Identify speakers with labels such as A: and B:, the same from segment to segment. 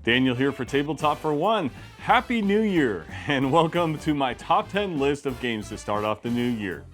A: Daniel here for Tabletop for One. Happy New Year, and welcome to my top 10 list of games to start off the new year.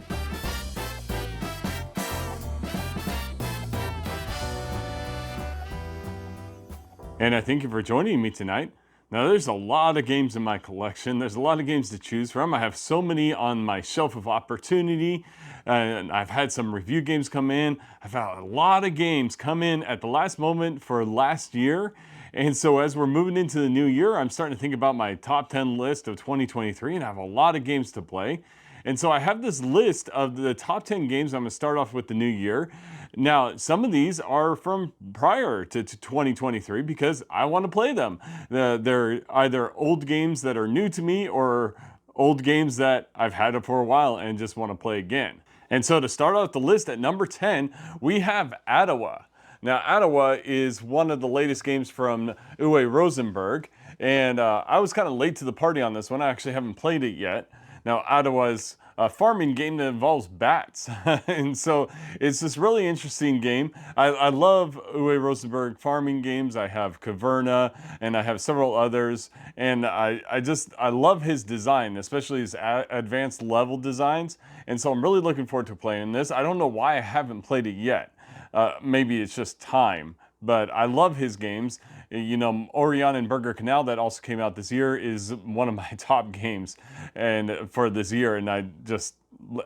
A: And I thank you for joining me tonight. Now, there's a lot of games in my collection. There's a lot of games to choose from. I have so many on my shelf of opportunity, and I've had some review games come in. I've had a lot of games come in at the last moment for last year. And so as we're moving into the new year, I'm starting to think about my top 10 list of 2023, and I have a lot of games to play. And so I have this list of the top 10 games I'm going to start off with the new year. Now, some of these are from prior to 2023 because I want to play them. They're either old games that are new to me or old games that I've had for a while and just want to play again. And so to start off the list at number 10, we have Atiwa. Now, Atiwa is one of the latest games from Uwe Rosenberg, and I was kind of late to the party on this one. I actually haven't played it yet. Now, Atiwa is a farming game that involves bats, and so it's this really interesting game. I love Uwe Rosenberg farming games. I have Caverna, and I have several others, and I love his design, especially his advanced level designs, and so I'm really looking forward to playing this. I don't know why I haven't played it yet. Maybe it's just time, but I love his games. You know, Orion and Burger Canal that also came out this year is one of my top games and for this year, and I just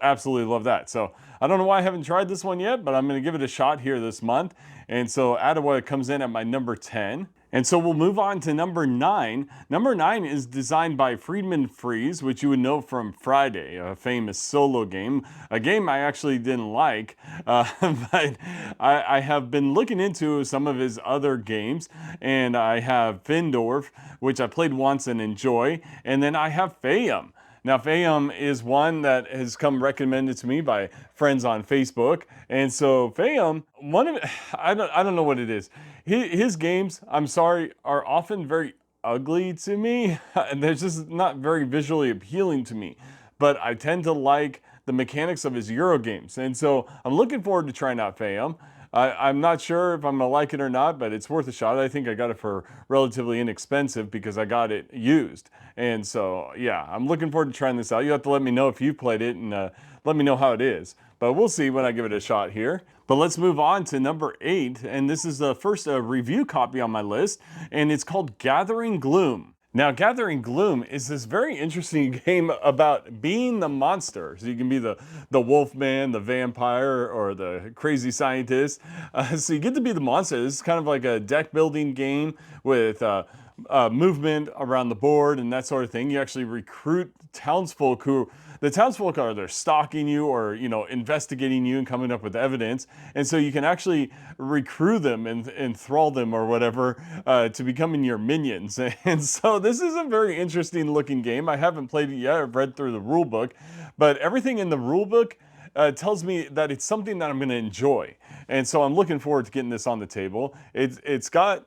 A: absolutely love that. So I don't know why I haven't tried this one yet, but I'm going to give it a shot here this month. And so Atiwa comes in at my number 10. And so we'll move on to number 9. Number 9 is designed by Friedman Freeze, which you would know from Friday, a famous solo game, a game I actually didn't like, but I have been looking into some of his other games, and I have Findorf, which I played once and enjoy, and then I have Faiyum. Now, Faiyum is one that has come recommended to me by friends on Facebook. And so Faiyum, I don't know what it is. His games, I'm sorry, are often very ugly to me. And they're just not very visually appealing to me. But I tend to like the mechanics of his Euro games. And so I'm looking forward to trying out Faiyum. I'm not sure if I'm going to like it or not, but it's worth a shot. I think I got it for relatively inexpensive because I got it used. And so, yeah, I'm looking forward to trying this out. You have to let me know if you've played it and let me know how it is. But we'll see when I give it a shot here. But let's move on to number 8. And this is the first review copy on my list. And it's called Gathering Gloom. Now, Gathering Gloom is this very interesting game about being the monster. So you can be the wolf man, the vampire, or the crazy scientist. So you get to be the monster. This is kind of like a deck building game with movement around the board and that sort of thing. You actually recruit townsfolk who the townsfolk are they're stalking you or investigating you and coming up with evidence, and so you can actually recruit them and enthrall them or whatever to becoming your minions. And so this is a very interesting looking game. I haven't played it yet. I've read through the rule book, but everything in the rule book tells me that it's something that I'm going to enjoy, and so I'm looking forward to getting this on the table. It's got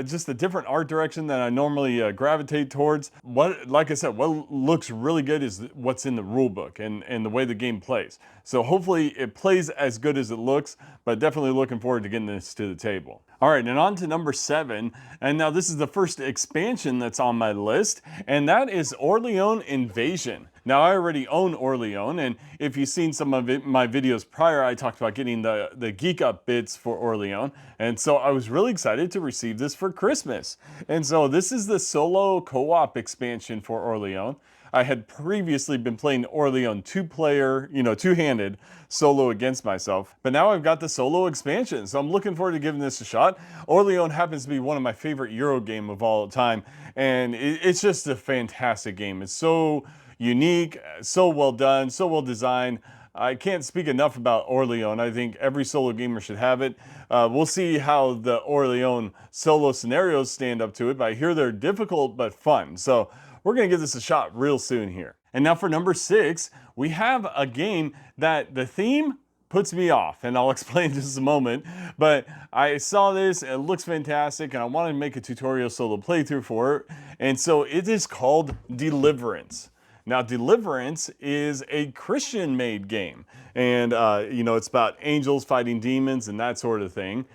A: just a different art direction than I normally gravitate towards. Like I said, what looks really good is what's in the rule book and the way the game plays. So hopefully it plays as good as it looks, but definitely looking forward to getting this to the table. All right, and on to number 7. And now this is the first expansion that's on my list, and that is Orleans Invasion. Now, I already own Orleans, and if you've seen some of my videos prior, I talked about getting the Geek Up bits for Orleans, and so I was really excited to receive this for Christmas. And so this is the solo co-op expansion for Orleans. I had previously been playing Orleans two-player, two-handed solo against myself, but now I've got the solo expansion, so I'm looking forward to giving this a shot. Orleans happens to be one of my favorite Euro game of all time, and it's just a fantastic game. It's so unique, so well done, so well designed. I can't speak enough about Orleans. I think every solo gamer should have it. We'll see how the Orleans solo scenarios stand up to it, but I hear they're difficult but fun. So we're going to give this a shot real soon here. And now for number 6, we have a game that the theme puts me off, and I'll explain in just a moment, but I saw this, it looks fantastic, and I wanted to make a tutorial solo playthrough for it, and so it is called Deliverance. Now, Deliverance is a Christian-made game, and it's about angels fighting demons and that sort of thing.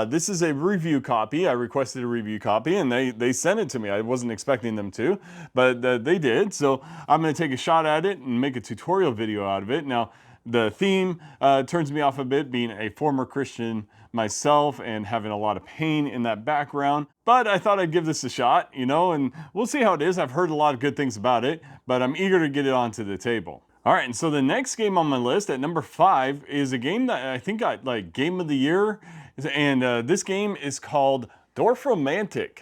A: This is a review copy. I requested a review copy, and they sent it to me. I wasn't expecting them to, but they did. So I'm going to take a shot at it and make a tutorial video out of it. Now, the theme turns me off a bit, being a former Christian myself and having a lot of pain in that background. But I thought I'd give this a shot, and we'll see how it is. I've heard a lot of good things about it, but I'm eager to get it onto the table. All right, and so the next game on my list at number 5 is a game that I think got like Game of the Year, and this game is called Dorfromantik.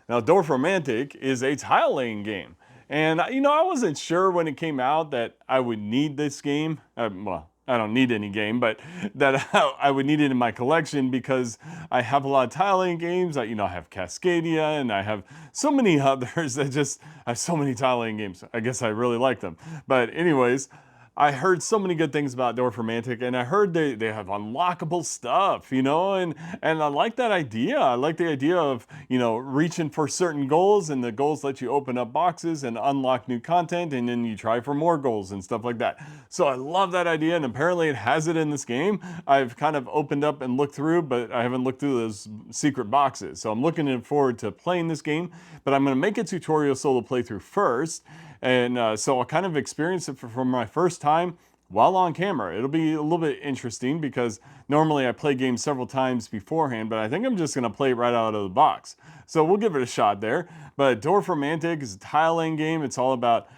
A: Now, Dorfromantik is a tile laying game. And, I wasn't sure when it came out that I would need this game. Well, I don't need any game, but that I would need it in my collection because I have a lot of tile laying games. I have Cascadia, and I have so many others that I have so many tile laying games. I guess I really like them. But anyways, I heard so many good things about Dorfromantik, and I heard they have unlockable stuff, and I like that idea. I like the idea of, reaching for certain goals, and the goals let you open up boxes and unlock new content, and then you try for more goals and stuff like that. So I love that idea, and apparently it has it in this game. I've kind of opened up and looked through, but I haven't looked through those secret boxes. So I'm looking forward to playing this game, but I'm going to make a tutorial solo playthrough first. And so I'll kind of experience it for my first time while on camera. It'll be a little bit interesting because normally I play games several times beforehand, but I think I'm just going to play it right out of the box. So we'll give it a shot there. But Dorfromantik is a tile laying game. It's all about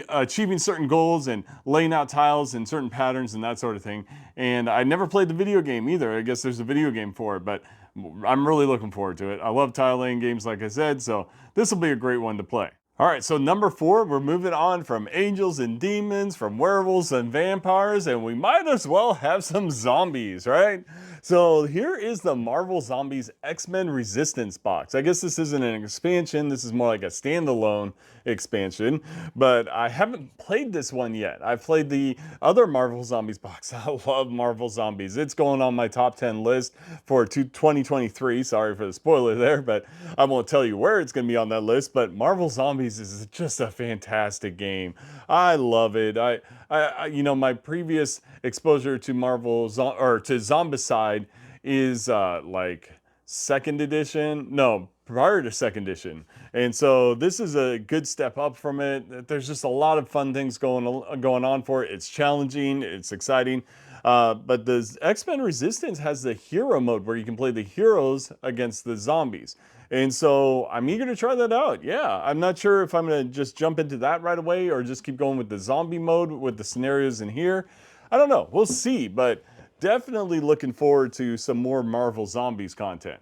A: achieving certain goals and laying out tiles in certain patterns and that sort of thing. And I never played the video game either. I guess there's a video game for it, but I'm really looking forward to it. I love tile laying games, like I said, so this will be a great one to play. All right, so number 4, we're moving on from angels and demons, from werewolves and vampires, and we might as well have some zombies, right? So here is the Marvel Zombies X-Men Resistance box. I guess this isn't an expansion, this is more like a standalone expansion, but I haven't played this one yet. I've played the other Marvel Zombies box. I love Marvel Zombies. It's going on my top 10 list for 2023. Sorry for the spoiler there, but I won't tell you where it's going to be on that list, but Marvel Zombies is just a fantastic game. I love it. My previous exposure to to Zombicide is like second edition. No, prior to second edition. And so this is a good step up from it. There's just a lot of fun things going on for it. It's challenging, it's exciting. But the X-Men Resistance has the hero mode where you can play the heroes against the zombies. And so I'm eager to try that out. Yeah, I'm not sure if I'm going to just jump into that right away or just keep going with the zombie mode with the scenarios in here. I don't know. We'll see, but definitely looking forward to some more Marvel Zombies content.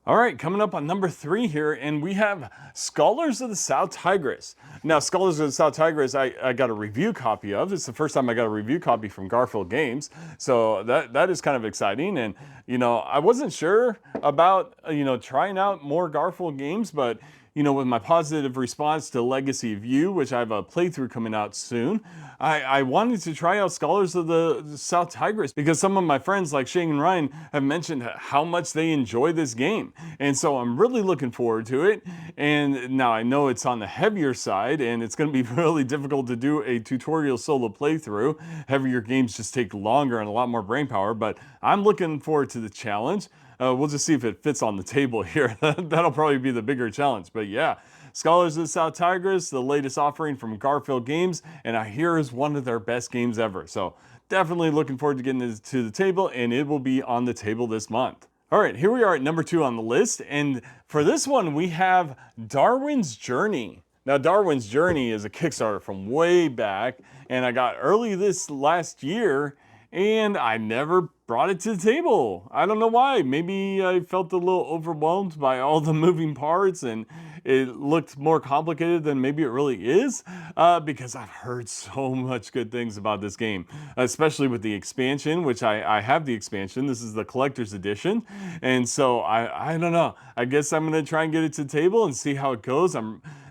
A: All right, coming up on number 3 here, and we have Scholars of the South Tigris. Now, Scholars of the South Tigris, I got a review copy of. It's the first time I got a review copy from Garfield Games, so that is kind of exciting. And, I wasn't sure about, trying out more Garfield games, but, with my positive response to Legacy of You, which I have a playthrough coming out soon, I wanted to try out Scholars of the South Tigris because some of my friends like Shane and Ryan have mentioned how much they enjoy this game. And so I'm really looking forward to it. And now I know it's on the heavier side and it's going to be really difficult to do a tutorial solo playthrough. Heavier games just take longer and a lot more brain power, but I'm looking forward to the challenge. We'll just see if it fits on the table here. That'll probably be the bigger challenge. But yeah, Scholars of the South Tigris, the latest offering from Garfield Games, and I hear is one of their best games ever. So definitely looking forward to getting it to the table, and it will be on the table this month. All right, here we are at number 2 on the list, and for this one we have Darwin's Journey. Now, Darwin's Journey is a Kickstarter from way back, and I got early this last year, and I never brought it to the table. I don't know why. Maybe I felt a little overwhelmed by all the moving parts and it looked more complicated than maybe it really is, because I've heard so much good things about this game, especially with the expansion, which I have the expansion. This is the collector's edition. And so I don't know. I guess I'm going to try and get it to the table and see how it goes.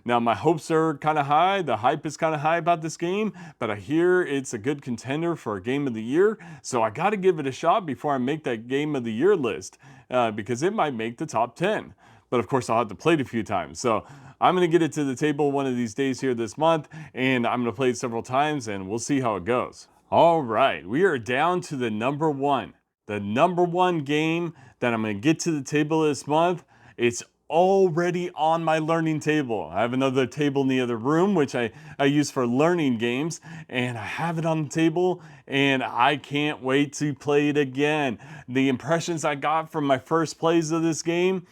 A: Now, my hopes are kind of high. The hype is kind of high about this game, but I hear it's a good contender for a Game of the Year. So I got to give it a shot before I make that Game of the Year list, because it might make the top 10. but of course I'll have to play it a few times. So I'm going to get it to the table one of these days here this month, and I'm going to play it several times, and we'll see how it goes. All right, we are down to the number one. The number one game that I'm going to get to the table this month. It's already on my learning table. I have another table in the other room, which I use for learning games, and I have it on the table, and I can't wait to play it again. The impressions I got from my first plays of this game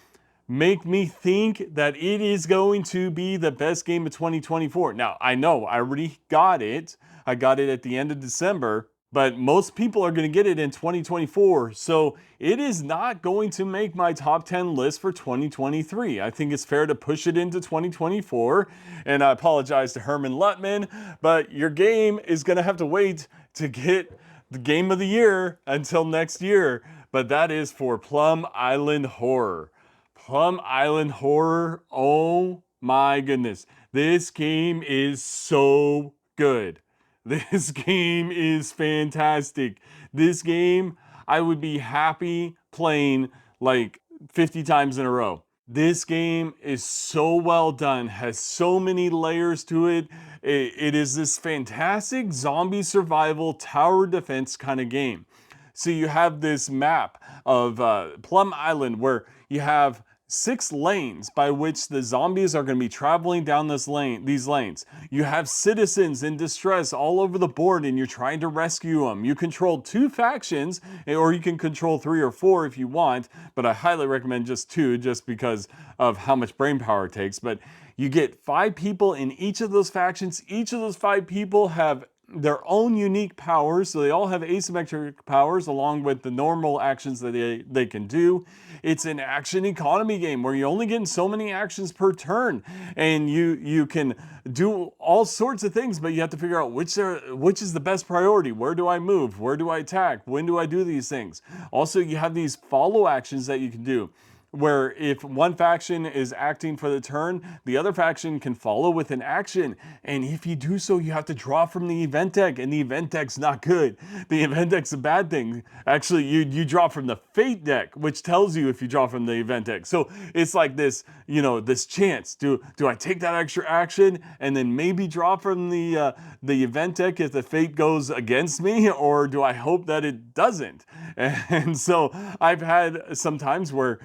A: make me think that it is going to be the best game of 2024. Now, I know I already got it. I got it at the end of December, but most people are going to get it in 2024. So it is not going to make my top 10 list for 2023. I think it's fair to push it into 2024. And I apologize to Herman Luttman, but your game is going to have to wait to get the game of the year until next year. But that is for Plum Island Horror. Plum Island Horror, oh my goodness. This game is so good. This game is fantastic. This game, I would be happy playing like 50 times in a row. This game is so well done, has so many layers to it. It is this fantastic zombie survival tower defense kind of game. So you have this map of Plum Island where you have 6 lanes by which the zombies are going to be traveling down these lanes. You have citizens in distress all over the board, and you're trying to rescue them. You control 2 factions, or you can control 3 or 4 if you want, but I highly recommend just 2 just because of how much brain power it takes. But you get 5 people in each of those factions. Each of those 5 people have their own unique powers, so they all have asymmetric powers along with the normal actions that they can do. It's an action economy game where you're only getting so many actions per turn, and you can do all sorts of things, but you have to figure out which is the best priority. Where do I move? Where do I attack? When do I do these things? Also, you have these follow actions that you can do, where if one faction is acting for the turn, the other faction can follow with an action. And if you do so, you have to draw from the event deck, and the event deck's not good. The event deck's a bad thing. Actually, you draw from the fate deck, which tells you if you draw from the event deck. So it's like this, this chance. Do I take that extra action and then maybe draw from the event deck if the fate goes against me, or do I hope that it doesn't? And so I've had some times where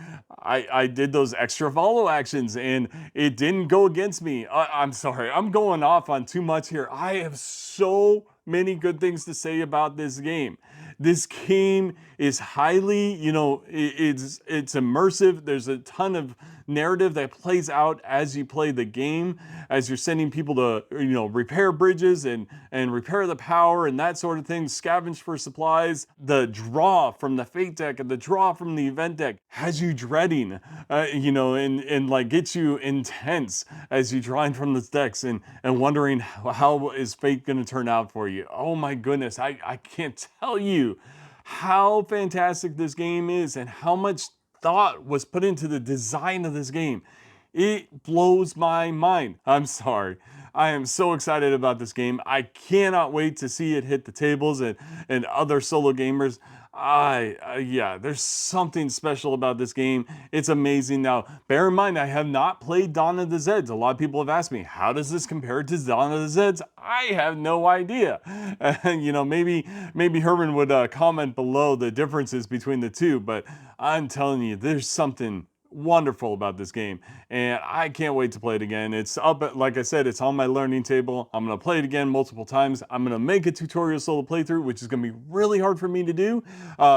A: I did those extra follow actions and it didn't go against me. I'm sorry, I'm going off on too much here. I have so many good things to say about this game. This game is highly, it's immersive. There's a ton of narrative that plays out as you play the game, as you're sending people to, repair bridges and repair the power and that sort of thing, scavenge for supplies. The draw from the fate deck and the draw from the event deck has you dreading, and like gets you intense as you draw in from the decks and wondering how is fate going to turn out for you. Oh my goodness, I can't tell you how fantastic this game is and how much thought was put into the design of this game. It blows my mind. I'm sorry. I am so excited about this game. I cannot wait to see it hit the tables and other solo gamers. There's something special about this game. It's amazing. Now, bear in mind, I have not played Dawn of the Zeds. A lot of people have asked me, how does this compare to Dawn of the Zeds? I have no idea. And, maybe Herman would comment below the differences between the two, but I'm telling you, there's something wonderful about this game, and I can't wait to play it again. It's up, like I said, it's on my learning table. I'm going to play it again multiple times. I'm going to make a tutorial solo playthrough, which is going to be really hard for me to do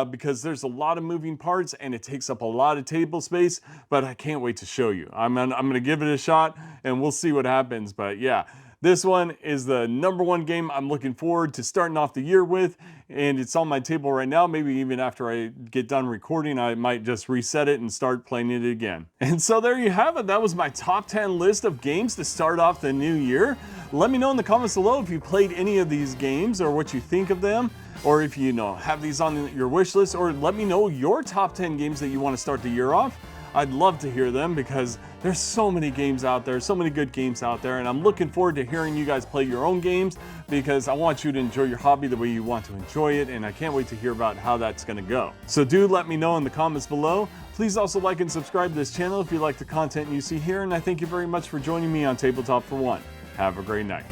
A: because there's a lot of moving parts and it takes up a lot of table space, but I can't wait to show you. I'm going to give it a shot and we'll see what happens. But yeah, this one is the #1 game I'm looking forward to starting off the year with, and it's on my table right now. Maybe even after I get done recording, I might just reset it and start playing it again. And so there you have it. That was my top 10 list of games to start off the new year. Let me know in the comments below if you played any of these games or what you think of them, or if you have these on your wish list, or let me know your top 10 games that you want to start the year off. I'd love to hear them because there's so many games out there, so many good games out there, and I'm looking forward to hearing you guys play your own games because I want you to enjoy your hobby the way you want to enjoy it, and I can't wait to hear about how that's going to go. So do let me know in the comments below. Please also like and subscribe to this channel if you like the content you see here, and I thank you very much for joining me on Tabletop for One. Have a great night.